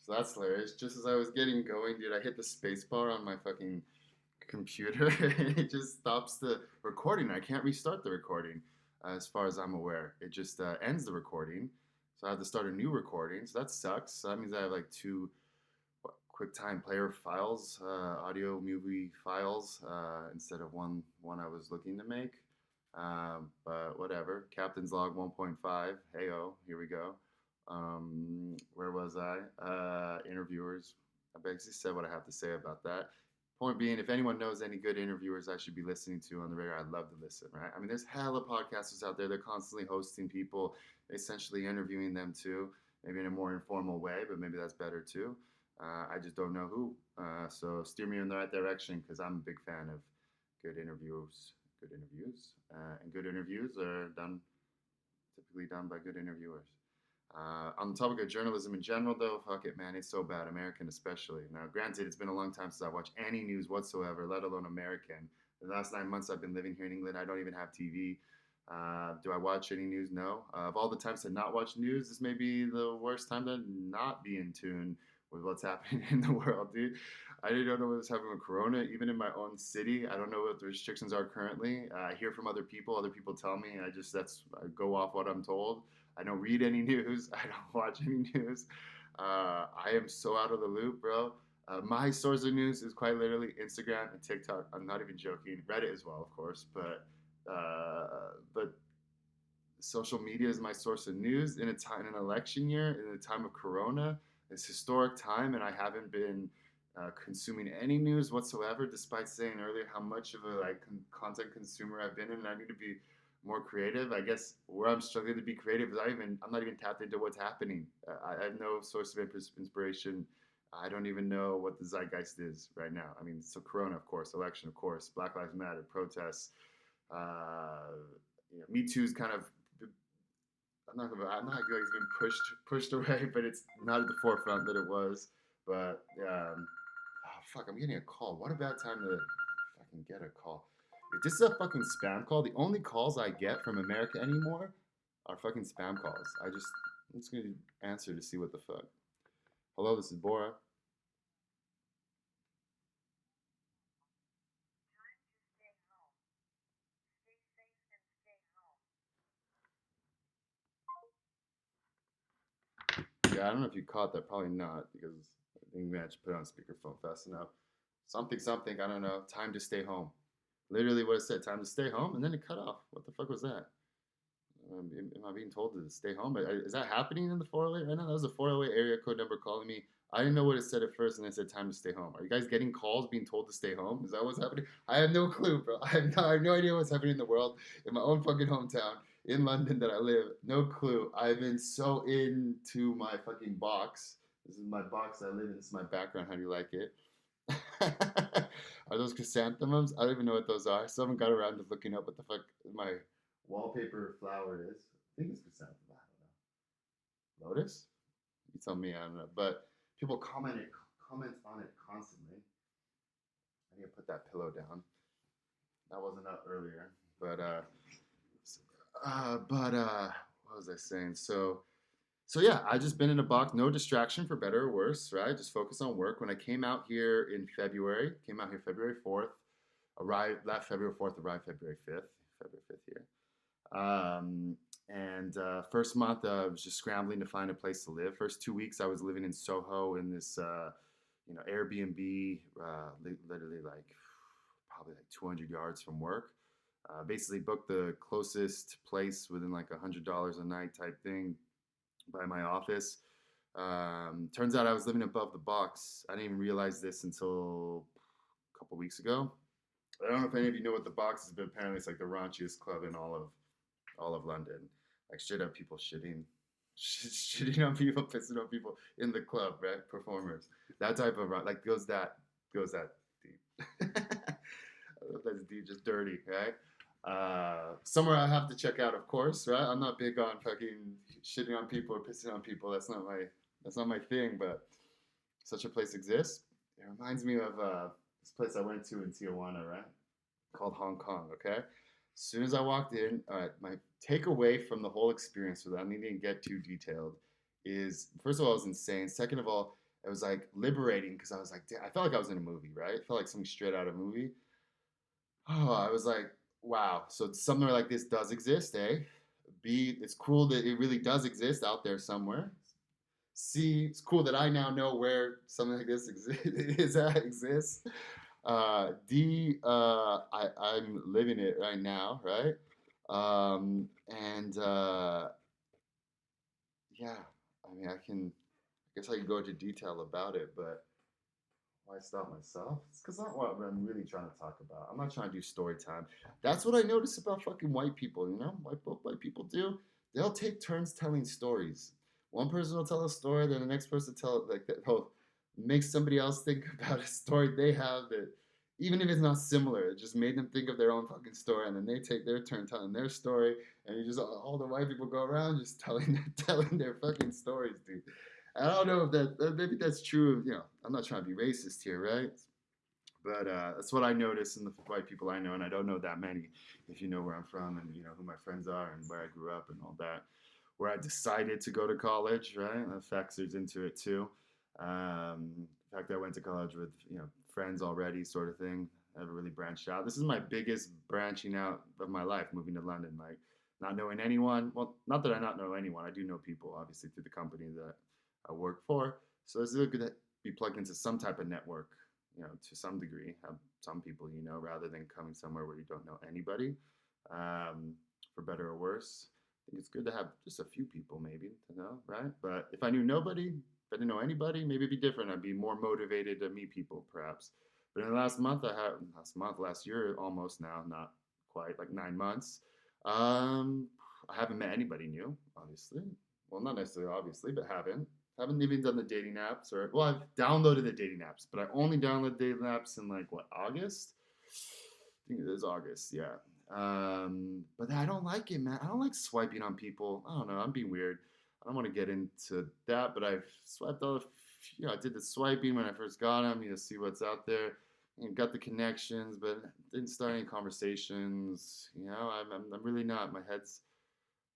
So that's hilarious. Just as I was getting going, dude, I hit the space bar on my fucking computer and it just stops the recording. I can't restart the recording as far as I'm aware. It just ends the recording. So I have to start a new recording. So that sucks. So that means I have like two QuickTime Player files, audio movie files, instead of one I was looking to make. But whatever. Captain's Log 1.5. Heyo, here we go. Where was I? Interviewers. I basically said what I have to say about that. Point being, if anyone knows any good interviewers I should be listening to on the radio, I'd love to listen, right? I mean, there's hella podcasters out there. They're constantly hosting people, essentially interviewing them too, maybe in a more informal way, but maybe that's better too. I just don't know who. So steer me in the right direction because I'm a big fan of good interviews. Good interviews. And good interviews are typically done by good interviewers. On the topic of journalism in general, though, fuck it, man, it's so bad, American especially. Now, granted, it's been a long time since I watched any news whatsoever, let alone American. The last 9 months I've been living here in England, I don't even have TV. Do I watch any news? No. Of all the times to not watch news, this may be the worst time to not be in tune with what's happening in the world, dude. I don't know what's happening with Corona, even in my own city. I don't know what the restrictions are currently. I hear from other people. Other people tell me. I go off what I'm told. I don't read any news. I don't watch any news. I am so out of the loop, bro. My source of news is quite literally Instagram and TikTok. I'm not even joking. Reddit as well, of course, but social media is my source of news in in an election year, in a time of Corona. It's historic time, and I haven't been consuming any news whatsoever, despite saying earlier how much of a content consumer I've been, and I need to be more creative. I guess where I'm struggling to be creative is I'm not even tapped into what's happening. I have no source of inspiration. I don't even know what the zeitgeist is right now. I mean, so Corona, of course, election, of course, Black Lives Matter, protests. Me Too's kind of I'm not like it's been pushed away, but it's not at the forefront that it was. But oh, fuck, I'm getting a call. What about time to fucking get a call? If this is a fucking spam call, the only calls I get from America anymore are fucking spam calls. I'm just gonna answer to see what the fuck. Hello, this is Bora. Yeah, I don't know if you caught that. Probably not because I think we had to put it on speakerphone fast enough. Something. I don't know. Time to stay home. Literally what it said. Time to stay home, and then it cut off. What the fuck was that? Am I being told to stay home? Is that happening in the 408 right now? That was a 408 area code number calling me. I didn't know what it said at first, and it said time to stay home. Are you guys getting calls being told to stay home? Is that what's happening? I have no clue, bro. I have no idea what's happening in the world in my own fucking hometown in London that I live. No clue. I've been so into my fucking box. This is my box I live in. This is my background. How do you like it? Are those chrysanthemums? I don't even know what those are. Someone got around to looking up what the fuck my wallpaper flower is. I think it's chrysanthemum. I don't know. Lotus? You tell me. I don't know. But people comment on it constantly. I need to put that pillow down. That wasn't up earlier. But what was I saying? So yeah, I just been in a box, no distraction for better or worse, right? Just focus on work. When I came out here in February, came out here February 4th, arrived last February 4th, arrived February 5th, February 5th here. And first month, I was just scrambling to find a place to live. First 2 weeks, I was living in Soho in this, Airbnb, literally like probably like 200 yards from work. Basically, booked the closest place within like $100 a night type thing by my office. Turns out I was living above the box. I didn't even realize this until a couple weeks ago. I don't know if any of you know what the box is, but apparently it's like the raunchiest club in all of London. Like straight up people shitting on people, pissing on people in the club, right? Performers. That type of like goes that deep. That's deep, just dirty, right? Somewhere I have to check out, of course, right? I'm not big on fucking shitting on people or pissing on people. That's not my thing. But such a place exists. It reminds me of this place I went to in Tijuana, right? Called Hong Kong. Okay. As soon as I walked in, all right, my takeaway from the whole experience, without needing to get too detailed, is first of all, it was insane. Second of all, it was like liberating because I was like, damn, I felt like I was in a movie, right? I felt like something straight out of a movie. Oh, I was like, wow. So somewhere like this does exist, eh? B, it's cool that it really does exist out there somewhere. C, it's cool that I now know where something like this exists. D, I'm living it right now, right? And yeah, I mean, I guess I can go into detail about it, but why stop myself? It's because that's not what I'm really trying to talk about. I'm not trying to do story time. That's what I notice about fucking white people, you know? What white people do? They'll take turns telling stories. One person will tell a story, then the next person tell it like that. They'll make somebody else think about a story they have that, even if it's not similar, it just made them think of their own fucking story, and then they take their turn telling their story, and you just all the white people go around just telling their fucking stories, dude. I don't know if maybe that's true. You know, I'm not trying to be racist here, right? But that's what I notice in the white people I know, and I don't know that many. If you know where I'm from, and you know who my friends are, and where I grew up, and all that, where I decided to go to college, right? That factors into it too. In fact, I went to college with friends already, sort of thing. I never really branched out. This is my biggest branching out of my life, moving to London. Like not knowing anyone. Well, not that I not know anyone. I do know people, obviously, through the company that I work for. So it's good to be plugged into some type of network, to some degree. Have some people, rather than coming somewhere where you don't know anybody, um, for better or worse. I think it's good to have just a few people, maybe, to know, right? But if I knew nobody, if I didn't know anybody, maybe it'd be different. I'd be more motivated to meet people, perhaps. But in the last year, almost now, not quite, like 9 months, I haven't met anybody new, obviously. Well, not necessarily obviously, but haven't even done the dating apps, or well, I've downloaded the dating apps, but I only downloaded dating apps in like what, August? I think it is August, yeah. But I don't like it, man. I don't like swiping on people. I don't know. I'm being weird. I don't want to get into that, but I've swiped all I did the swiping when I first got them, see what's out there, and got the connections, but didn't start any conversations. I'm really not. My head's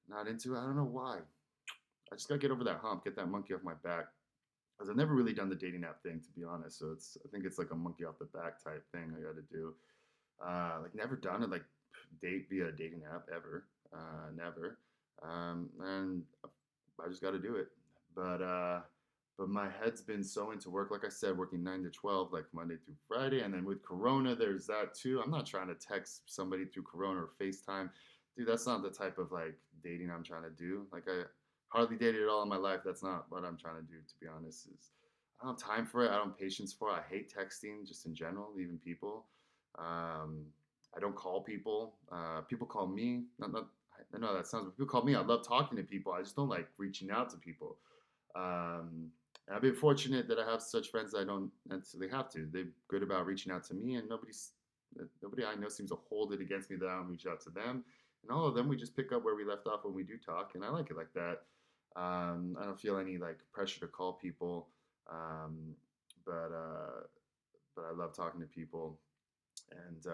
not into it. I don't know why. I just gotta get over that hump, get that monkey off my back. Because I've never really done the dating app thing, to be honest. So I think it's like a monkey off the back type thing I got to do. Like never done it, like date via a dating app ever, never. And I just got to do it. But but my head's been so into work, like I said, working 9 to 12, like Monday through Friday, and then with Corona, there's that too. I'm not trying to text somebody through Corona or FaceTime, dude. That's not the type of like dating I'm trying to do. Like I hardly dated at all in my life. That's not what I'm trying to do, to be honest. Is I don't have time for it. I don't have patience for it. I hate texting just in general, even people. Um, I don't call people. People call me. I know that sounds. But people call me. I love talking to people. I just don't like reaching out to people. Um, and I've been fortunate that I have such friends that I don't necessarily have to. They're good about reaching out to me, and nobody I know seems to hold it against me that I don't reach out to them. And all of them, we just pick up where we left off when we do talk, and I like it like that. I don't feel any like pressure to call people, um, but uh, but I love talking to people, and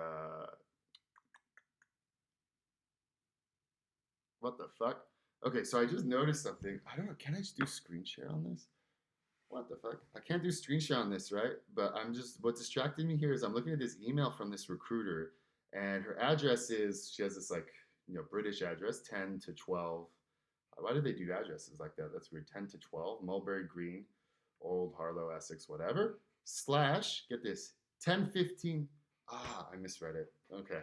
what the fuck? Okay, so I just noticed something. I don't know. Can I just do screen share on this? What the fuck? I can't do screen share on this, right? But what distracted me here is I'm looking at this email from this recruiter, and her address she has this like, British address, 10 to 12. Why do they do addresses like that? That's weird. 10 to 12, Mulberry Green, Old Harlow, Essex, whatever. Slash, get this, 1015. Ah, I misread it. Okay.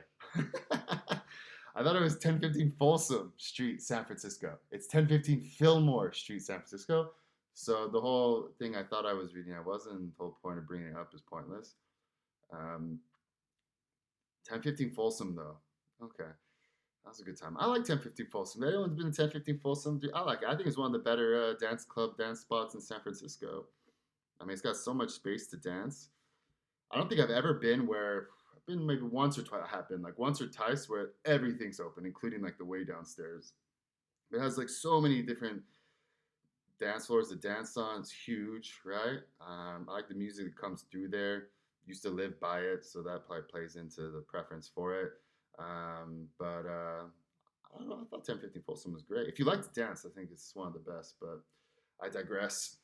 I thought it was 1015 Folsom Street, San Francisco. It's 1015 Fillmore Street, San Francisco. So the whole thing I thought I was reading, I wasn't. The whole point of bringing it up is pointless. 1015 Folsom, though. Okay. That was a good time. I like 1015 Folsom. Everyone's been to 1015 Folsom. Dude, I like it. I think it's one of the better dance spots in San Francisco. I mean, it's got so much space to dance. I don't think I've ever been where I've been maybe once or twice. I have been like once or twice where everything's open, including like the way downstairs. It has like so many different dance floors to dance on. It's huge, right? I like the music that comes through there. Used to live by it, so that probably plays into the preference for it. But I don't know. I thought 1015 Folsom was great. If you like to dance, I think it's one of the best. But I digress.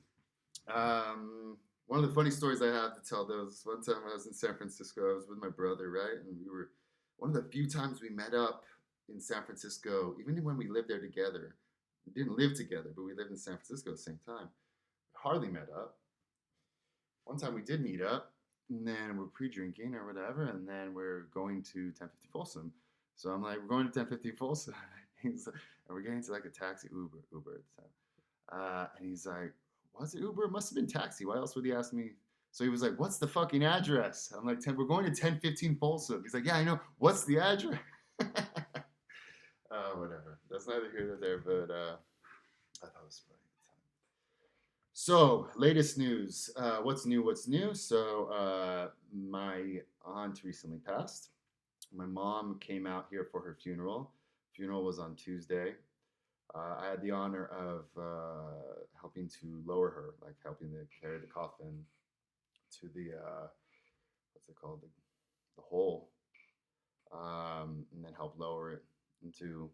One of the funny stories I have to tell, though, is one time I was in San Francisco. I was with my brother, right? And we were one of the few times we met up in San Francisco, even when we lived there together. We didn't live together, but we lived in San Francisco at the same time. Hardly met up. One time we did meet up, and then we're pre-drinking or whatever, and then we're going to 1050 Folsom. So I'm like, we're going to 1050 Folsom. And we're getting to like a taxi, Uber at the time. And he's like, was it Uber? It must have been taxi. Why else would he ask me? So he was like, what's the fucking address? I'm like, we're going to 1015 Folsom. He's like, yeah, I know. What's the address? Whatever. That's neither here nor there, but I thought it was funny. So, latest news. What's new? What's new? So, my aunt recently passed. My mom came out here for her funeral. Funeral was on Tuesday. I had the honor of helping to lower her, like helping to carry the coffin to the what's it called, the hole, and then help lower it into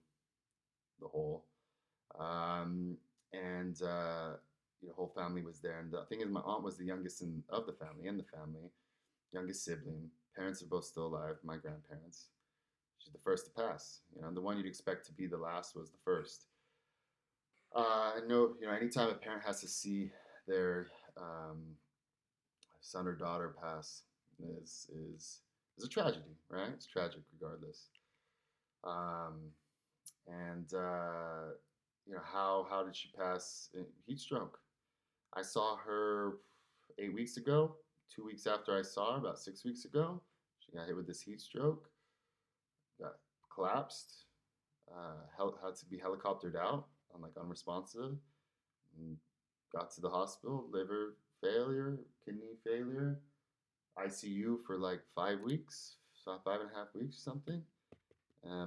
the hole. Um, and the whole family was there. And the thing is, my aunt was the youngest of the family, youngest sibling. Parents are both still alive. My grandparents. She's the first to pass. The one you'd expect to be the last was the first. I know, anytime a parent has to see their um, son or daughter pass is a tragedy, right? It's tragic regardless. Um, and how did she pass? Heat stroke. I saw her 8 weeks ago. 2 weeks after I saw her, about 6 weeks ago, she got hit with this heat stroke. Got collapsed. Had to be helicoptered out on like unresponsive. And got to the hospital. Liver failure, kidney failure, ICU for like 5 weeks, so 5.5 weeks, something,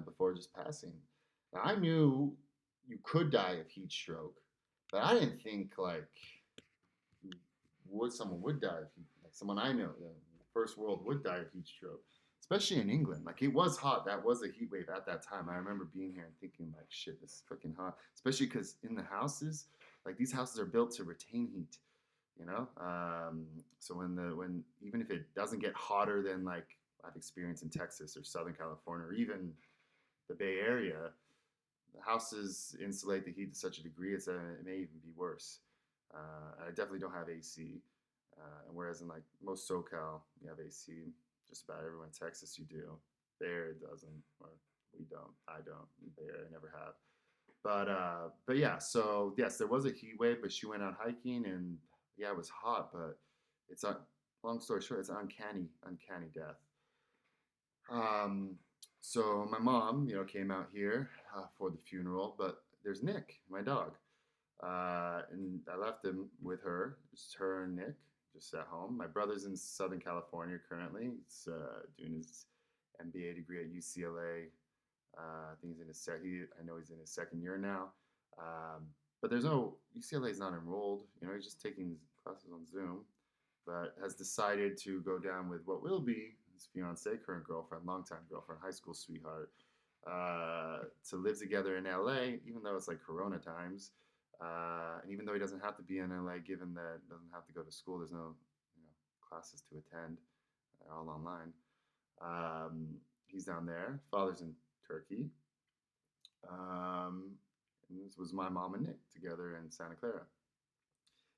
before just passing. Now I knew you could die of heat stroke, but I didn't think like someone would die of heat. Like someone I know, the first world would die of heat stroke, especially in England. Like it was hot. That was a heat wave at that time. I remember being here and thinking like, shit, this is freaking hot. Especially because in the houses, like these houses are built to retain heat. So when even if it doesn't get hotter than like I've experienced in Texas or Southern California or even the Bay Area, the houses insulate the heat to such a degree it's it may even be worse. I definitely don't have AC, whereas in like most SoCal you have AC. Just about everywhere in Texas you do. There it doesn't, or we don't. I don't. There I never have. But yeah. So yes, there was a heat wave, but she went out hiking and yeah, it was hot. But it's a long story short, it's uncanny death. Um, so my mom, came out here for the funeral, but there's Nick, my dog, and I left him with her, just her and Nick, just at home. My brother's in Southern California currently. He's doing his MBA degree at UCLA. I think he's in his I know he's in his second year now. Um, but there's no UCLA is not enrolled. He's just taking classes on Zoom, but has decided to go down with what will be his fiance, current girlfriend, longtime girlfriend, high school sweetheart, to live together in LA, even though it's like Corona times. And even though he doesn't have to be in LA, given that he doesn't have to go to school, there's no classes to attend, they're all online. He's down there. Father's in Turkey. And this was my mom and Nick together in Santa Clara.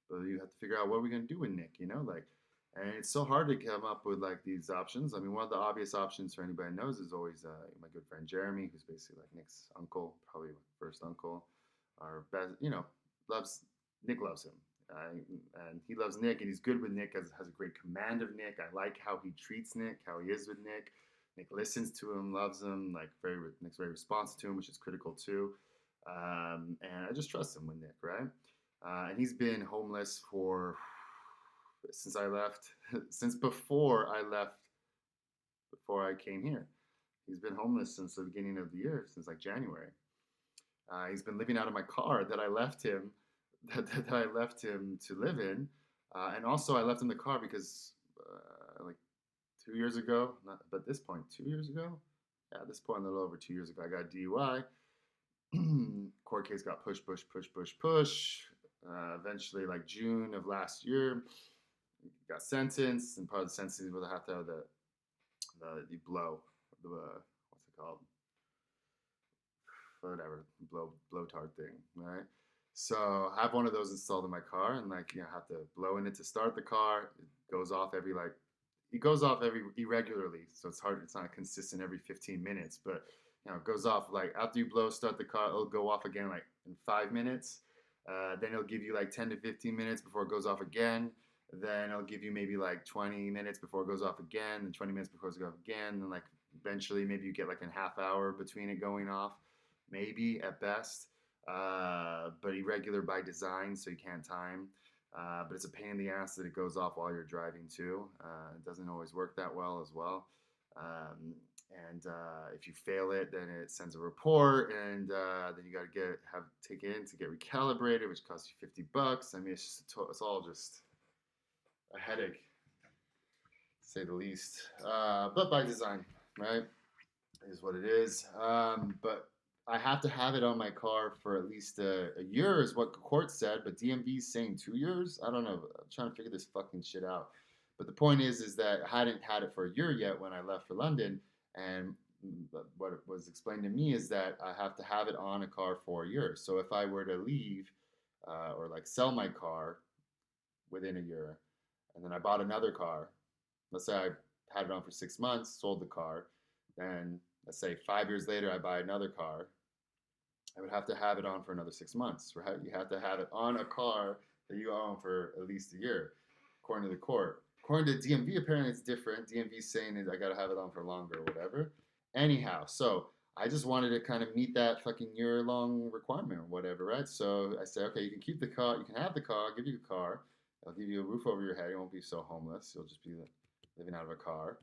But you have to figure out what we're gonna do with Nick, like, and it's so hard to come up with like these options. I mean, one of the obvious options for anybody who knows is always my good friend Jeremy, who's basically like Nick's uncle, probably first uncle, our best, loves Nick loves him. And he loves Nick, and he's good with Nick. Has a great command of Nick. I like how he treats Nick, how he is with Nick. Nick listens to him, loves him. Like Nick's very responsive to him, which is critical too. And I just trust him with Nick, right? And he's been homeless since I left, since before I left, before I came here. He's been homeless since the beginning of the year, since like January. He's been living out of my car that I left him, that I left him to live in, and also I left him the car because like 2 years ago, but at this point, 2 years ago, yeah, at this point, a little over 2 years ago, I got DUI. Court case got push. Eventually, like June of last year, got sentenced, and part of the sentence was I have to have the blow, the what's it called, whatever, blow tart thing, right? So I have one of those installed in my car, and like I have to blow in it to start the car. It goes off every like it goes off every irregularly, so it's hard. It's not consistent every 15 minutes, but it goes off like after you blow start the car, it'll go off again like in 5 minutes. Then it'll give you like 10 to 15 minutes before it goes off again. Then it'll give you maybe like 20 minutes before it goes off again, and 20 minutes before it goes off again. And like eventually, maybe you get like a half hour between it going off, maybe at best. But irregular by design, so you can't time. But it's a pain in the ass that it goes off while you're driving too. It doesn't always work that well as well. Um, and if you fail it, then it sends a report, and then you got to take it in to get recalibrated, which costs you $50. I mean, it's all just a headache, to say the least. But by design, right? Is what it is. But I have to have it on my car for at least a year, is what the court said. But DMV is saying 2 years. I don't know. I'm trying to figure this fucking shit out. But the point is that I hadn't had it for a year yet when I left for London, and what was explained to me is that I have to have it on a car for a year. So if I were to leave or like sell my car within a year, and then I bought another car, let's say I had it on for 6 months, sold the car, then let's say 5 years later I buy another car, I would have to have it on for another 6 months, right? You have to have it on a car that you own for at least a year, according to the court. According to DMV, apparently it's different. DMV is saying that I got to have it on for longer or whatever. Anyhow, so I just wanted to kind of meet that fucking year-long requirement or whatever, right? So I said, okay, you can keep the car, you can have the car, I'll give you a car, I'll give you a roof over your head, you won't be so homeless, you'll just be living out of a car.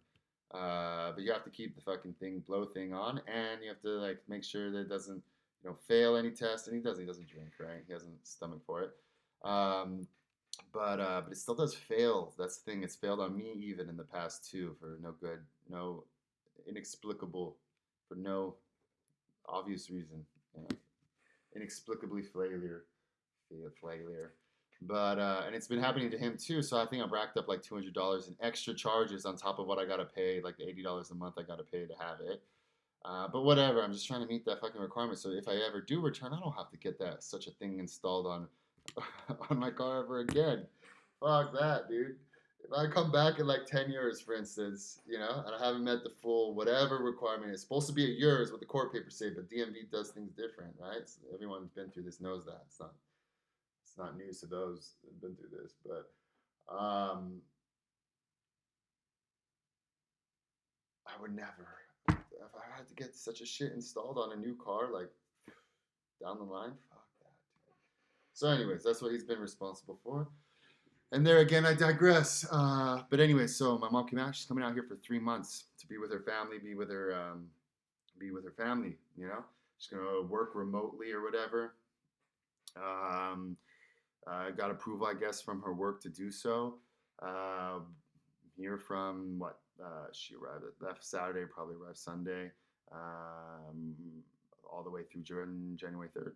But you have to keep the fucking blow thing on, and you have to like make sure that it doesn't, fail any test. And he doesn't drink, right? He hasn't stomach for it. Um, but it still does fail. That's the thing. It's failed on me even in the past too for no good, no inexplicable, for no obvious reason. You know, inexplicably failure. But and it's been happening to him too. So I think I've racked up like $200 in extra charges on top of what I gotta pay, like the $80 a month I gotta pay to have it. But whatever, I'm just trying to meet that fucking requirement. So if I ever do return, I don't have to get that such a thing installed on on my car ever again. Fuck that, dude. If I come back in like 10 years, for instance, and I haven't met the full whatever requirement, it's supposed to be a year, is what the court papers say, but DMV does things different, right? So everyone who's been through this knows that. It's not news to those who've been through this, but I would never. If I had to get such a shit installed on a new car, like down the line, fuck that. So, anyways, that's what he's been responsible for. And there again, I digress. But anyway, so my mom came out. She's coming out here for 3 months to be with her family, be with her family. She's gonna work remotely or whatever. Got approval, I guess, from her work to do so. Here from what she left Saturday, probably arrived Sunday, all the way through January 3rd.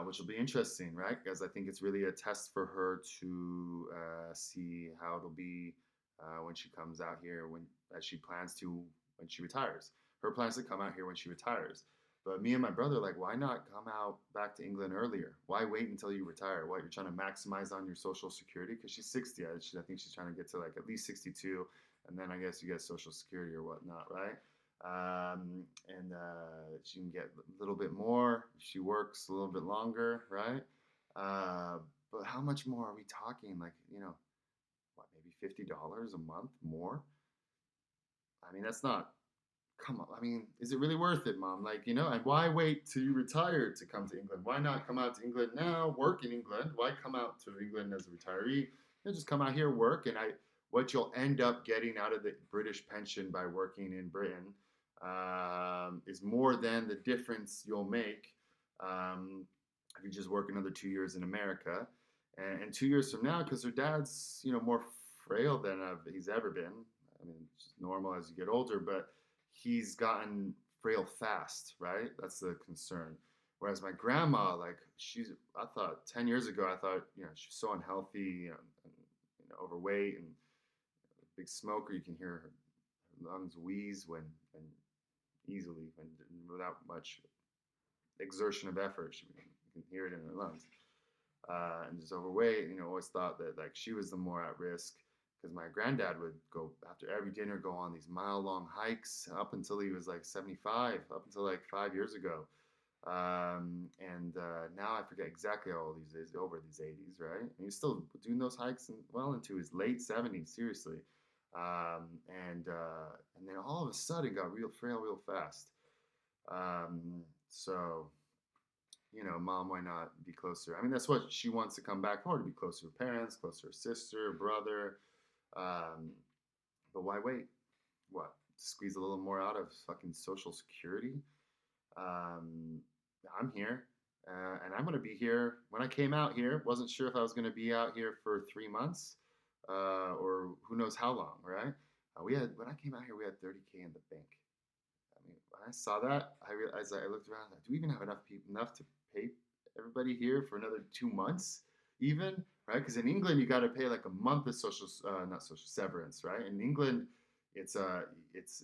Which will be interesting, right? Because I think it's really a test for her to see how it'll be when she comes out here, as she plans to when she retires. Her plans to come out here when she retires. But me and my brother, like, why not come out back to England earlier? Why wait until you retire? What, you're trying to maximize on your Social Security? Because she's 60. I think she's trying to get to like at least 62, and then I guess you get Social Security or whatnot, right? And she can get a little bit more if she works a little bit longer, right? But how much more are we talking? Like, what, maybe $50 a month more? I mean, that's not. Come on, I mean, is it really worth it, Mom? Like, and why wait till you retire to come to England? Why not come out to England now, work in England? Why come out to England as a retiree? Just come out here, work, and what you'll end up getting out of the British pension by working in Britain is more than the difference you'll make if you just work another 2 years in America. And 2 years from now, because her dad's, more frail than he's ever been. I mean, it's just normal as you get older, but he's gotten frail fast, right? That's the concern. Whereas my grandma, like I thought 10 years ago, I thought, she's so unhealthy, and, overweight and big smoker. You can hear her lungs wheeze when easily, when without much exertion of effort. You can hear it in her lungs. And just overweight. Always thought that like she was the more at risk because my granddad would go after every dinner, go on these mile-long hikes up until he was like 75, up until like 5 years ago. And now I forget exactly how old he is, over these 80s, right? And he's still doing those hikes well into his late 70s, seriously. And then all of a sudden got real frail real fast. So mom, why not be closer? I mean, that's what she wants to come back for, to be closer to her parents, closer to her sister, brother. Um, but why wait? What? Squeeze a little more out of fucking Social Security? Um, I'm here, and I'm gonna be here. When I came out here, wasn't sure if I was gonna be out here for 3 months, or who knows how long, right? When I came out here, we had 30K in the bank. I mean, when I saw that, I realized, I looked around, like, do we even have enough to pay everybody here for another 2 months, even, right? Because in England, you got to pay like a month of not social severance, right? In England, it's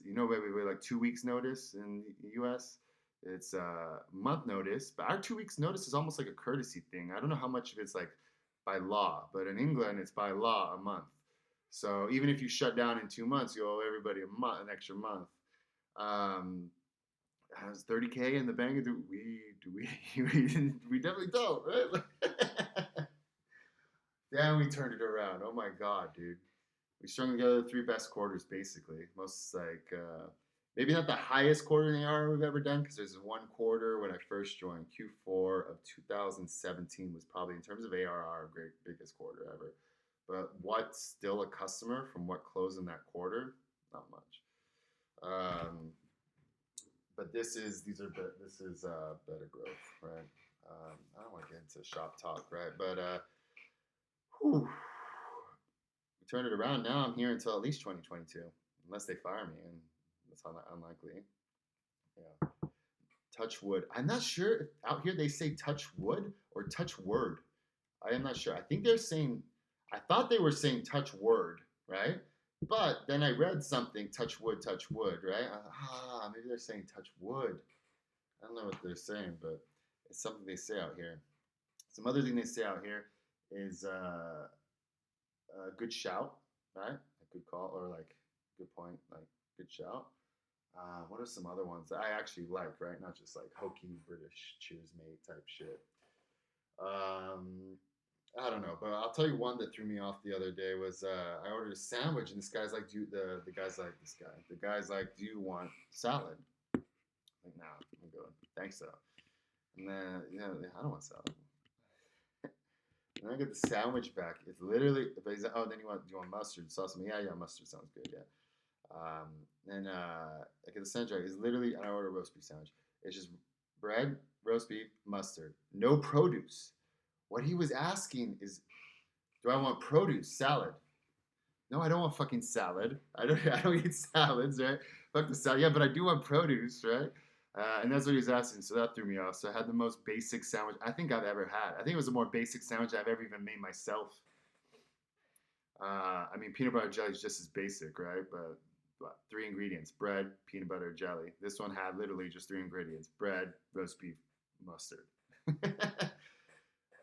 maybe like 2 weeks notice. In the U.S., it's a month notice, but our 2 weeks notice is almost like a courtesy thing. I don't know how much of it's like by law, but in England, it's by law a month. So even if you shut down in 2 months, you owe everybody an extra month. Um, has 30K in the bank? We definitely don't, right? Damn, we turned it around. Oh my god, dude. We strung together the three best quarters, basically. Most like maybe not the highest quarter in the ARR we've ever done, because there's one quarter when I first joined, Q4 of 2017 was probably, in terms of ARR, biggest quarter ever. But what's still a customer from what closed in that quarter? Not much. But this is better growth, right? I don't want to get into shop talk, right? But whew, we turned it around. Now I'm here until at least 2022, unless they fire me, and that's unlikely. Yeah. Touch wood. I'm not sure if out here they say touch wood or touch word. I am not sure. I think they're saying. I thought they were saying touch word, right? But then I read something, touch wood, right? Maybe they're saying touch wood. I don't know what they're saying, but it's something they say out here. Some other thing they say out here is a good shout, right? A good call, or like good point, like good shout. What are some other ones that I actually like, right? Not just like hokey British cheers mate type shit. I don't know, but I'll tell you one that threw me off the other day was I ordered a sandwich, and this guy's like, the guy's like, the guy's like, do you want salad? I'm like, nah, I'm good, thanks though. And then I don't want salad. And I get the sandwich back. It's literally, but he's like, oh, then do you want mustard sauce? I'm like, yeah, mustard sounds good, yeah. Then I get the sandwich. It's literally, and I order a roast beef sandwich. It's just bread, roast beef, mustard, no produce. What he was asking is, do I want produce, salad? No, I don't want fucking salad. I don't eat salads, right? Fuck the salad. Yeah, but I do want produce, right? And that's what he was asking. So that threw me off. So I had the most basic sandwich I think I've ever had. I think it was the more basic sandwich I've ever even made myself. I mean, peanut butter jelly is just as basic, right? But what, 3 ingredients: bread, peanut butter, jelly. This one had literally just 3 ingredients: bread, roast beef, mustard.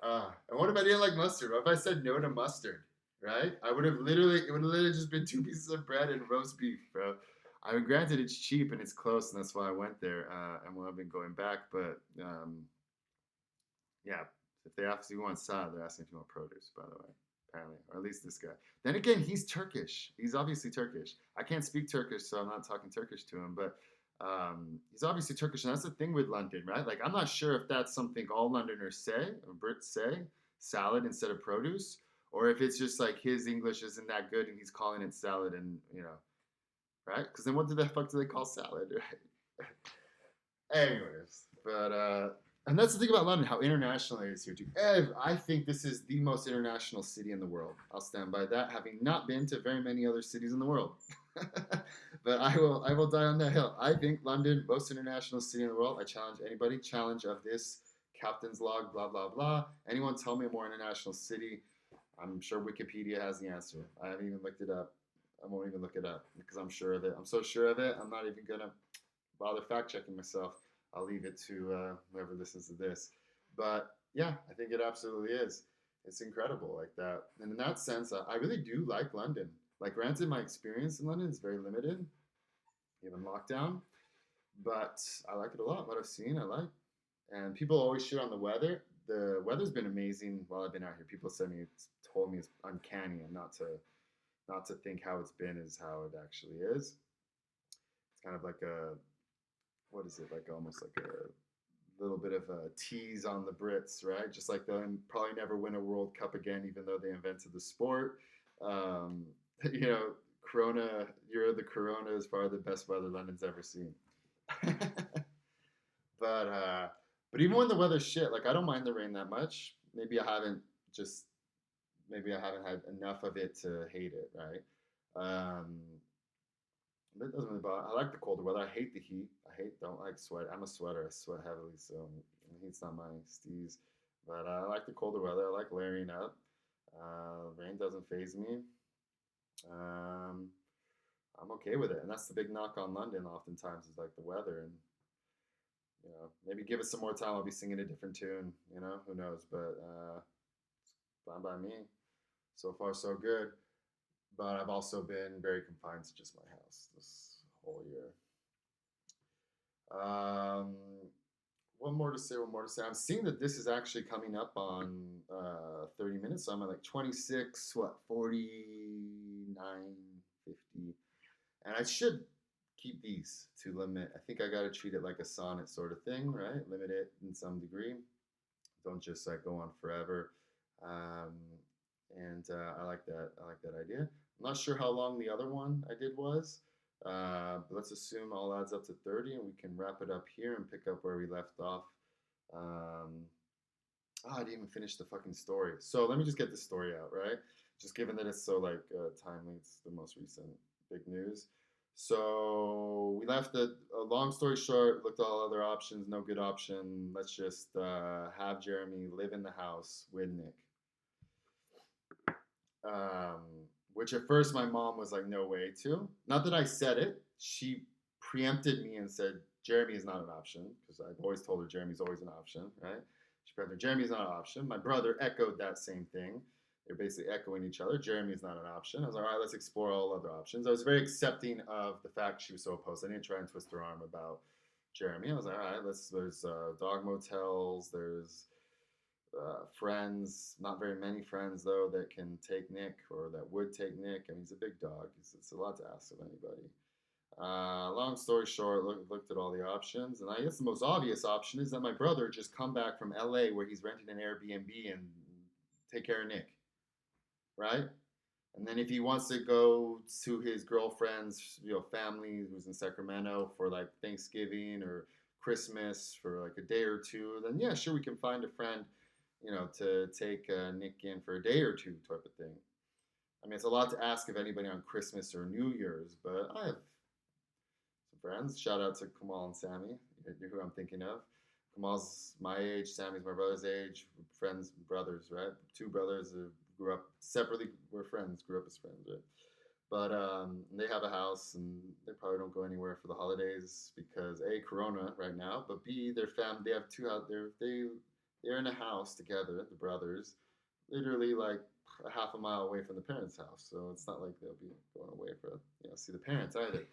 And what if I didn't like mustard? What if I said no to mustard? Right? It would have literally just been 2 pieces of bread and roast beef, bro. I mean, granted, it's cheap and it's close, and that's why I went there. And I've been going back, but yeah, if they ask if you want salad, they're asking if you want produce, by the way, apparently, or at least this guy. Then again, he's Turkish. He's obviously Turkish. I can't speak Turkish, so I'm not talking Turkish to him, but he's obviously Turkish, and that's the thing with London, right? Like, I'm not sure if that's something all Londoners say, or Brits say, salad instead of produce, or if it's just like his English isn't that good and he's calling it salad, and right? Because then what the fuck do they call salad, right? Anyways, but and that's the thing about London, how international it is here too. I think this is the most international city in the world. I'll stand by that, having not been to very many other cities in the world. But But I will die on that hill. I think London, most international city in the world. I challenge anybody. Challenge of this captain's log. Blah blah blah. Anyone tell me a more international city? I'm sure Wikipedia has the answer. I haven't even looked it up. I won't even look it up because I'm sure of it. I'm so sure of it. I'm not even gonna bother fact checking myself. I'll leave it to whoever listens to this. But yeah, I think it absolutely is. It's incredible like that. And in that sense, I really do like London. Like, granted, my experience in London is very limited, even lockdown, but I like it a lot. What I've seen, I like. And people always shit on the weather. The weather's been amazing while I've been out here. People told me it's uncanny, and not to think how it's been is how it actually is. It's kind of like a what is it like almost like a little bit of a tease on the Brits, right? Just like they'll probably never win a World Cup again, even though they invented the sport. Um, you know, Corona, you're the Corona is probably the best weather London's ever seen. but uh, but even when the weather's shit, like I don't mind the rain that much. Just maybe I haven't had enough of it to hate it, right? Um, That doesn't really bother. I like the colder weather. I hate the heat. Don't like sweat. I'm a sweater. I sweat heavily, so the heat's not my steez. But I like the colder weather. I like layering up. Rain doesn't phase me. Um, I'm okay with it, and that's the big knock on London. Oftentimes is like the weather, and maybe give it some more time. I'll be singing a different tune. Who knows? But it's fine by me. So far, so good. But I've also been very confined to just my house this whole year. Um, what more to say? What more to say? I'm seeing that this is actually coming up on 30 minutes. So I'm at like 26, 49, 50. And I should keep these to limit. I think I got to treat it like a sonnet sort of thing, right? Limit it in some degree. Don't just like go on forever. Um, and I like that. I like that idea. I'm not sure how long the other one I did was. But let's assume all adds up to 30 and we can wrap it up here and pick up where we left off. Um, I didn't even finish the fucking story. So let me just get the story out, right? Just given that it's so like timely, it's the most recent big news. So we left it. A long story short, looked at all other options, no good option. Let's just have Jeremy live in the house with Nick. Um, which at first my mom was like, no way to. Not that I said it. She preempted me and said, Jeremy is not an option, because I've always told her Jeremy's always an option, right? She preempted, Jeremy's not an option. My brother echoed that same thing. They're basically echoing each other. Jeremy's not an option. I was like, all right, let's explore all other options. I was very accepting of the fact she was so opposed. I didn't try and twist her arm about Jeremy. I was like, all right, there's dog motels, there's friends, not very many friends though, that can take Nick or that would take Nick. I mean, he's a big dog. It's a lot to ask of anybody. Long story short, looked at all the options, and I guess the most obvious option is that my brother just come back from LA where he's renting an Airbnb and take care of Nick, right? And then if he wants to go to his girlfriend's, family who's in Sacramento for like Thanksgiving or Christmas for like a day or two, then yeah, sure, we can find a friend to take Nick in for a day or two type of thing. I mean, it's a lot to ask of anybody on Christmas or New Year's, but I have some friends. Shout out to Kamal and Sammy, who I'm thinking of. Kamal's my age, Sammy's my brother's age. Friends, brothers, right? Two brothers who grew up separately, were friends, grew up as friends, right? But they have a house, and they probably don't go anywhere for the holidays because A, Corona right now, but B, their family, they have two out there. They're in a house together, the brothers, literally like a half a mile away from the parents' house. So it's not like they'll be going away for see the parents either.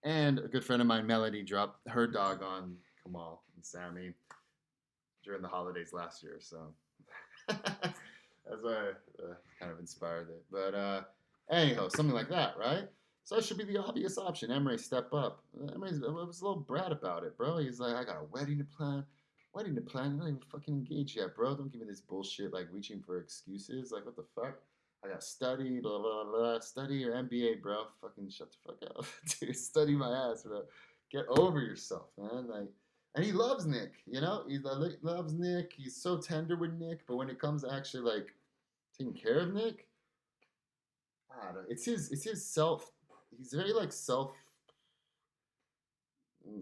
And a good friend of mine, Melody, dropped her dog on Kamal and Sammy during the holidays last year. So that's why kind of inspired it. But anyhow, something like that, right? So that should be the obvious option. Emery, step up. Emery was a little brat about it, bro. He's like, I got a wedding to plan. Wedding to plan. You're not even fucking engaged yet, bro. Don't give me this bullshit like reaching for excuses. Like, what the fuck? I got study, blah, blah, blah. Study your MBA, bro. Fucking shut the fuck up. Dude, study my ass, bro. Get over yourself, man. Like, and he loves Nick, He loves Nick. He's so tender with Nick. But when it comes to actually, like, taking care of Nick, I don't know. It's his self. He's very, like, self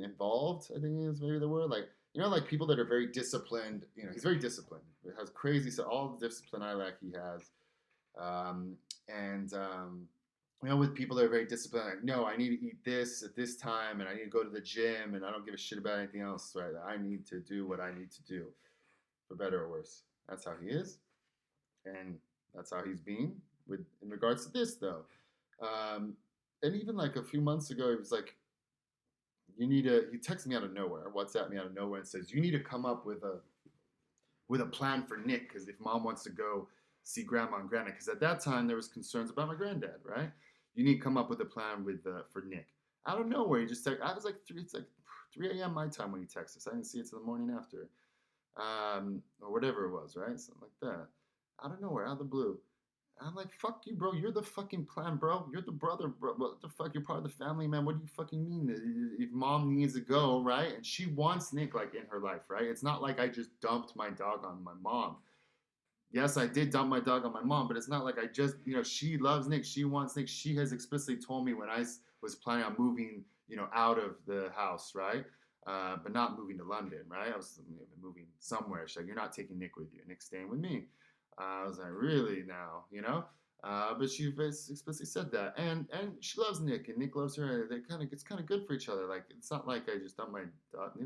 involved. I think is maybe the word. Like like people that are very disciplined. He's very disciplined. He has crazy, so all the discipline I lack, he has. And with people that are very disciplined, like, no, I need to eat this at this time, and I need to go to the gym, and I don't give a shit about anything else. Right? I need to do what I need to do, for better or worse. That's how he is, and that's how he's been. With in regards to this, though, um, and even like a few months ago, he was like, "You need to." He texted me out of nowhere, WhatsApp me out of nowhere, and says, "You need to come up with a plan for Nick, because if mom wants to go see grandma and granddad, because at that time there was concerns about my granddad, right? You need to come up with a plan for Nick." Out of nowhere, he just texted. I was like three. It's like 3 a.m. my time when he texted us. I didn't see it till the morning after, or whatever it was, right? Something like that. Out of nowhere, out of the blue. I'm like, fuck you, bro. You're the fucking plan, bro. You're the brother, bro. What the fuck? You're part of the family, man. What do you fucking mean? If mom needs to go, right? And she wants Nick, like, in her life, right? It's not like I just dumped my dog on my mom. Yes, I did dump my dog on my mom, but it's not like I just, she loves Nick. She wants Nick. She has explicitly told me when I was planning on moving, out of the house, right? But not moving to London, right? I was moving somewhere. She's like, "You're not taking Nick with you. Nick's staying with me." I was like, "Really now, But she explicitly said that, and she loves Nick, and Nick loves her. It's kind of good for each other. Like, it's not like I just dumped my dog,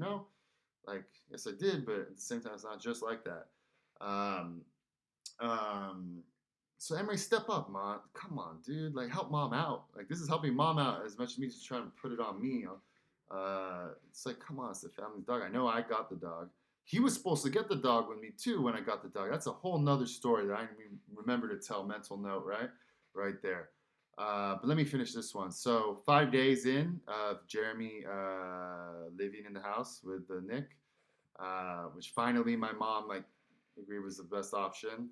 Like, yes, I did, but at the same time, it's not just like that. Um, um, so Emery, step up, mom. Come on, dude. Like, help mom out. Like, this is helping mom out as much as me just trying to put it on me. It's like, come on, it's the family's dog. I know I got the dog. He was supposed to get the dog with me too when I got the dog. That's a whole nother story that I remember to tell. Mental note, right there. But let me finish this one. So 5 days in of Jeremy living in the house with Nick, which finally my mom like agreed was the best option.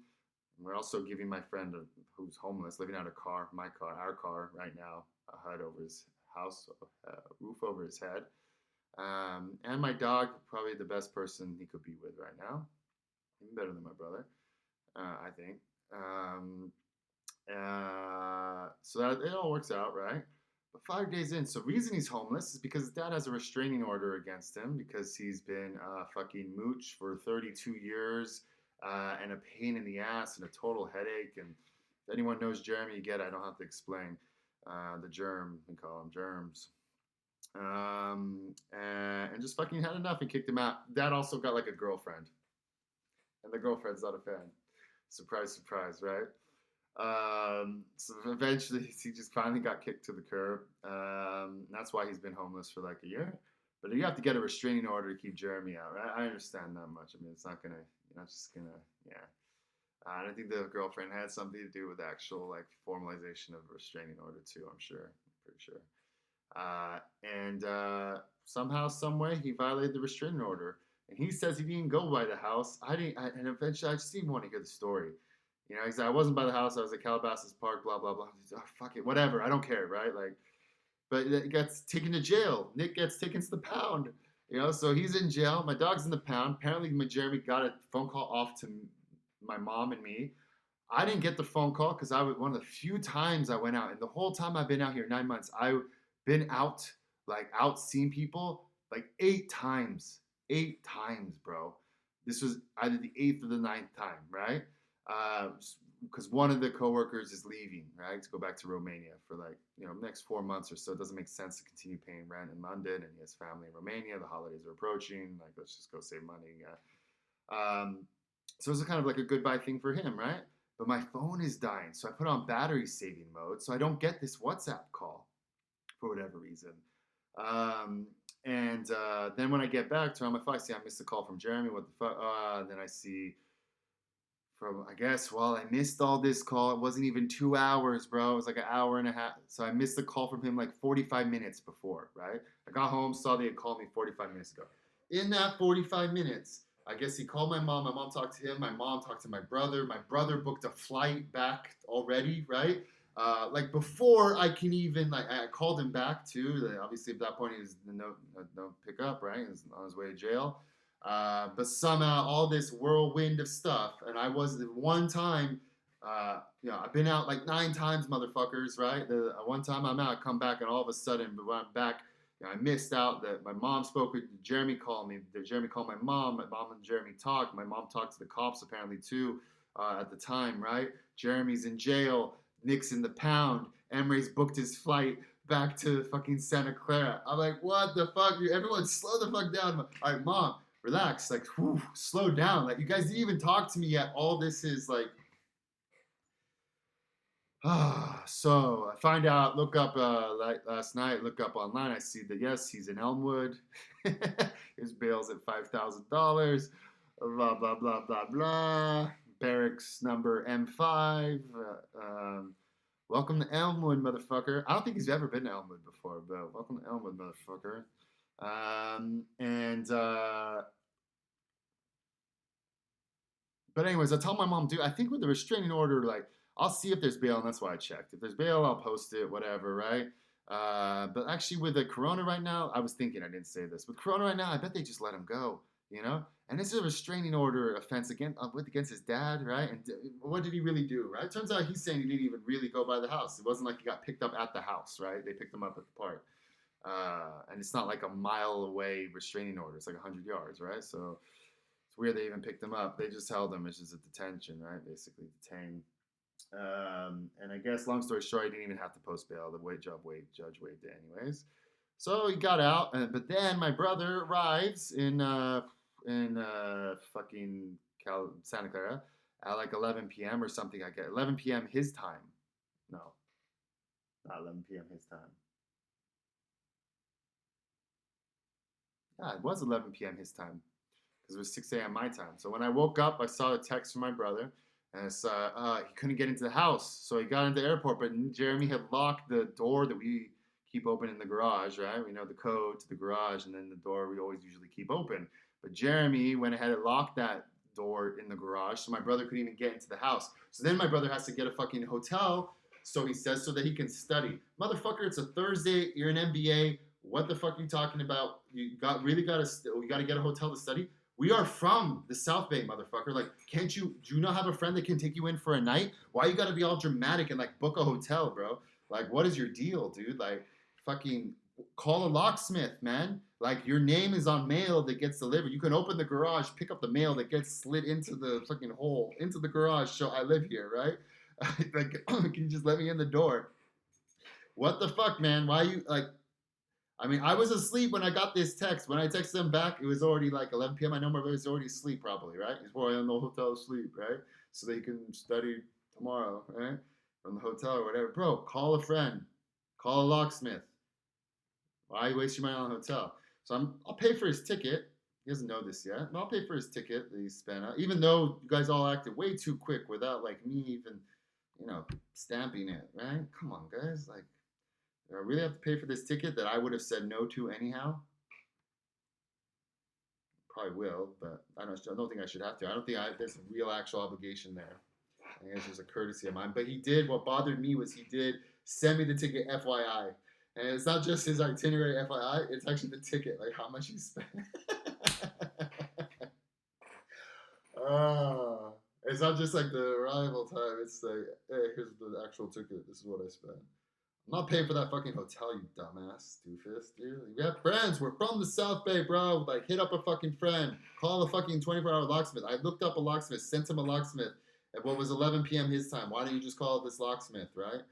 We're also giving my friend who's homeless, living out of our car right now, a HUD over his house, a roof over his head. And my dog, probably the best person he could be with right now. Even better than my brother, I think. So that it all works out, right? But 5 days in, so reason he's homeless is because his dad has a restraining order against him because he's been a fucking mooch for 32 years and a pain in the ass and a total headache. And if anyone knows Jeremy, you get it. I don't have to explain. The germ, we call him germs. And just fucking had enough and kicked him out. Dad also got like a girlfriend, and the girlfriend's not a fan. Surprise, surprise, right? So eventually he just finally got kicked to the curb. That's why he's been homeless for like a year. But you have to get a restraining order to keep Jeremy out, right? I understand that much. I mean, it's not gonna, you're not just gonna, yeah. I don't think the girlfriend had something to do with the actual like formalization of a restraining order too. I'm sure, pretty sure. And somehow, some way, he violated the restraining order. And he says he didn't go by the house. I didn't. And eventually, I just didn't want to hear the story. He said I wasn't by the house. I was at Calabasas Park. Blah blah blah. Said, oh, fuck it, whatever. I don't care, right? Like, but it gets taken to jail. Nick gets taken to the pound. So he's in jail. My dog's in the pound. Apparently, Jeremy got a phone call off to my mom and me. I didn't get the phone call because I was one of the few times I went out, and the whole time I've been out here 9 months, I've been out seeing people like 8 times. 8 times, bro. This was either the 8th or the 9th time, right? Because one of the coworkers is leaving, right, to go back to Romania for next 4 months or so. It doesn't make sense to continue paying rent in London, and he has family in Romania. The holidays are approaching. Like, let's just go save money. So it was kind of like a goodbye thing for him, right? But my phone is dying, so I put on battery saving mode, so I don't get this WhatsApp call for whatever reason. And then when I get back to him, I see I missed a call from Jeremy. What the fuck? Then I see I missed all this call. It wasn't even 2 hours, bro. It was like an hour and a half. So I missed the call from him like 45 minutes before, right? I got home, saw they had called me 45 minutes ago. In that 45 minutes, I guess he called my mom. My mom talked to him. My mom talked to my brother. My brother booked a flight back already, right? Before I can even I called him back too. Obviously at that point he was no pickup, right? He was on his way to jail. But somehow all this whirlwind of stuff, and I was one time. I've been out like 9 times, motherfuckers, right? The one time I'm out, I come back, and all of a sudden, when I'm back, I missed out that my mom spoke with Jeremy. Called me. Jeremy called my mom. My mom and Jeremy talked. My mom talked to the cops apparently too at the time, right? Jeremy's in jail. Nick's in the pound. Emre's booked his flight back to fucking Santa Clara. I'm like, what the fuck? Everyone slow the fuck down. All right, mom, relax. Like, whew, slow down. Like, you guys didn't even talk to me yet. All this is like, so I find out, look up last night, look up online. I see that, yes, he's in Elmwood. His bail's at $5,000. Blah, blah, blah, blah, blah. Barracks number M5. Welcome to Elmwood, motherfucker. I don't think he's ever been to Elmwood before, but welcome to Elmwood, motherfucker. But anyways, I tell my mom, dude, I think with the restraining order, like, I'll see if there's bail, and that's why I checked. If there's bail, I'll post it, whatever, right? But actually, with the corona right now, I was thinking I didn't say this. With corona right now, I bet they just let him go, you know? And this is a restraining order offense against his dad, right? And what did he really do, right? Turns out he's saying he didn't even really go by the house. It wasn't like he got picked up at the house, right? They picked him up at the park. And it's not like a mile away restraining order. It's like 100 yards, right? So it's weird they even picked him up. They just held him. It's just a detention, right? Basically detained. And I guess, long story short, he didn't even have to post bail. The judge waived it anyways. So he got out, but then my brother arrives in fucking Santa Clara at like 11 p.m. or something. I get 11 p.m. his time. No, not 11 p.m. his time. Yeah, it was 11 p.m. his time because it was 6 a.m. my time. So when I woke up, I saw a text from my brother, and it's, he couldn't get into the house, so he got into the airport. But Jeremy had locked the door that we keep open in the garage, right? We know the code to the garage, and then the door we always usually keep open. But Jeremy went ahead and locked that door in the garage, so my brother couldn't even get into the house. So then my brother has to get a fucking hotel, so he says, so that he can study. Motherfucker, it's a Thursday. You're an MBA. What the fuck are you talking about? You got to get a hotel to study. We are from the South Bay, motherfucker. Like, do you not have a friend that can take you in for a night? Why you gotta be all dramatic and like book a hotel, bro? Like, what is your deal, dude? Like, fucking call a locksmith, man. Like, your name is on mail that gets delivered. You can open the garage, pick up the mail that gets slid into the fucking hole, into the garage. So I live here, right? Like, can you just let me in the door? What the fuck, man? Why you like? I mean, I was asleep when I got this text. When I texted him back, it was already like 11 p.m. I know my brother's already asleep, probably, right? He's probably in the hotel asleep, right? So that he can study tomorrow, right? From the hotel or whatever. Bro, call a friend. Call a locksmith. Why you waste your money on a hotel? So I'll pay for his ticket. He doesn't know this yet. But I'll pay for his ticket that he spent out. Even though you guys all acted way too quick without like me even, stamping it, right? Come on, guys. Like, do I really have to pay for this ticket that I would have said no to anyhow? Probably will, but I don't think I should have to. I don't think there's a real actual obligation there. I think it's just a courtesy of mine. But he did. What bothered me was he did send me the ticket, FYI. And it's not just his itinerary, FYI. It's actually the ticket, like how much he spent. It's not just like the arrival time. It's like, hey, here's the actual ticket. This is what I spent. I'm not paying for that fucking hotel, you dumbass doofus, dude. We have friends. We're from the South Bay, bro. Like, hit up a fucking friend. Call a fucking 24-hour locksmith. I looked up a locksmith, sent him a locksmith at what was 11 p.m. his time. Why don't you just call this locksmith, right?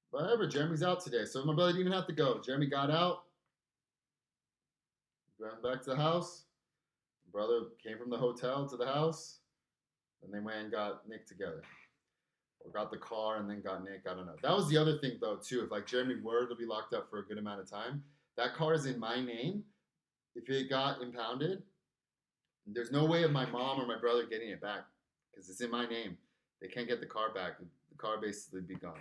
Whatever, Jeremy's out today, so my brother didn't even have to go. Jeremy got out, went back to the house. Brother came from the hotel to the house, and they went and got Nick together. Or got the car and then got Nick. I don't know. That was the other thing, though, too. If, like, Jeremy were to be locked up for a good amount of time, that car is in my name. If it got impounded, there's no way of my mom or my brother getting it back because it's in my name. They can't get the car back. The car basically be gone.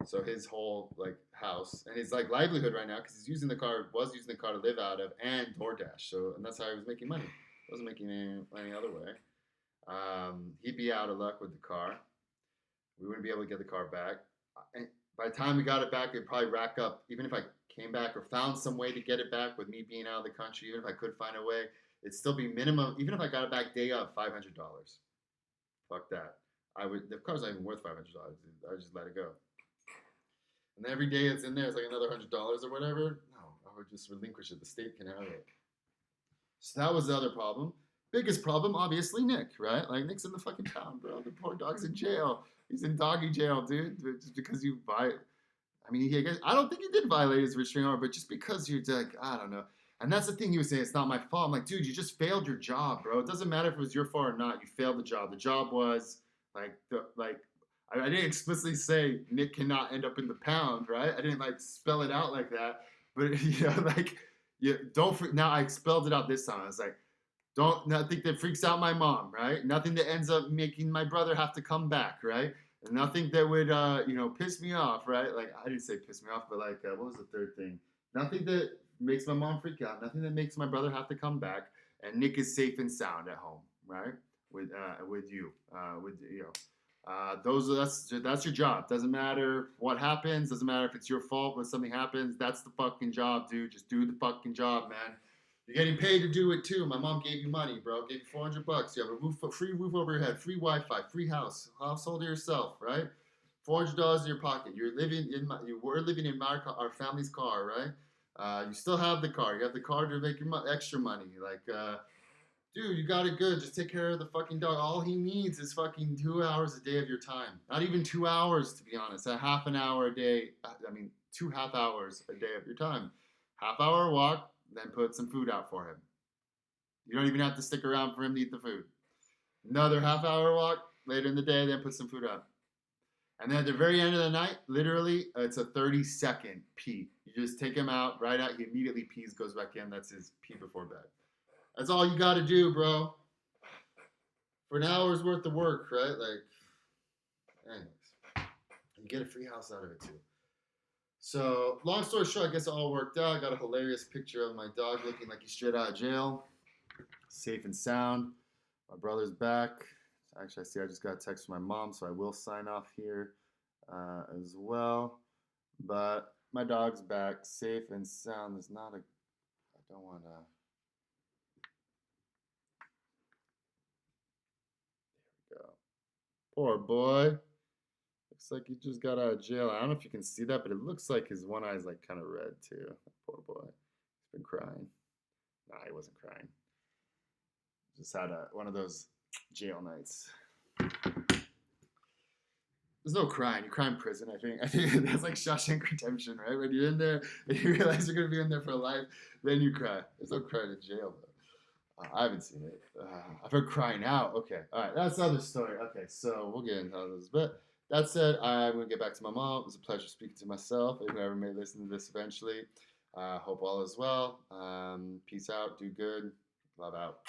So his whole like house and his like livelihood right now, because was using the car to live out of and DoorDash. So and that's how he was making money. He wasn't making any other way. He'd be out of luck with the car. We wouldn't be able to get the car back. And by the time we got it back, it'd probably rack up. Even if I came back or found some way to get it back with me being out of the country, even if I could find a way, it'd still be minimum. Even if I got it back day of, $500. Fuck that. The car's not even worth $500. I would just let it go. And every day it's in there, it's like another $100 or whatever. No, I would just relinquish it. The state can have it. So that was the other problem. Biggest problem, obviously, Nick, right? Like Nick's in the fucking town, bro. The poor dog's in jail. He's in doggy jail, dude. Just because you buy. I mean, I don't think he did violate his restraining order, but just because you're like, I don't know. And that's the thing he was saying. It's not my fault. I'm like, dude, you just failed your job, bro. It doesn't matter if it was your fault or not. You failed the job. The job was I didn't explicitly say Nick cannot end up in the pound, right? I didn't like spell it out like that, but like, don't. Now I spelled it out this time. I was like, don't nothing that freaks out my mom, right? Nothing that ends up making my brother have to come back, right? And nothing that would piss me off, right? Like I didn't say piss me off, but like what was the third thing? Nothing that makes my mom freak out. Nothing that makes my brother have to come back. And Nick is safe and sound at home, right? With you, that's your job. Doesn't matter what happens. Doesn't matter if it's your fault when something happens. That's the fucking job, dude. Just do the fucking job, man. You're getting paid to do it too. My mom gave you money, bro. Gave you $400. You have a free roof over your head, free Wi-Fi, free household to yourself, right? $400 in your pocket. You were living in our family's car, right? You still have the car. You have the car to make your extra money. Like, dude, you got it good. Just take care of the fucking dog. All he needs is fucking 2 hours a day of your time. Not even 2 hours, to be honest. A half an hour a day. I mean, 2 half hours a day of your time. Half hour walk, then put some food out for him. You don't even have to stick around for him to eat the food. Another half hour walk later in the day, then put some food out. And then at the very end of the night, literally, it's a 30-second pee. You just take him out, right out. He immediately pees, goes back in. That's his pee before bed. That's all you got to do, bro. For an hour's worth of work, right? Like, anyways, you get a free house out of it too. So, long story short, I guess it all worked out. I got a hilarious picture of my dog looking like he's straight out of jail, safe and sound. My brother's back. Actually, I just got a text from my mom, so I will sign off here as well. But my dog's back, safe and sound. There's not a. I don't want to. There we go. Poor boy. Looks like he just got out of jail. I don't know if you can see that, but it looks like his one eye's like kind of red too. Poor boy. He's been crying. Nah, he wasn't crying. Just had one of those jail nights. There's no crying. You cry in prison, I think. I think that's like Shawshank Redemption, right? When you're in there and you realize you're going to be in there for life, then you cry. There's no crying in jail, though. I haven't seen it. I've heard crying out. Okay. All right. That's the other story. Okay. So we'll get into this. But that said, I'm going to get back to my mom. It was a pleasure speaking to myself. If whoever may listen to this eventually, hope all is well. Peace out. Do good. Love out.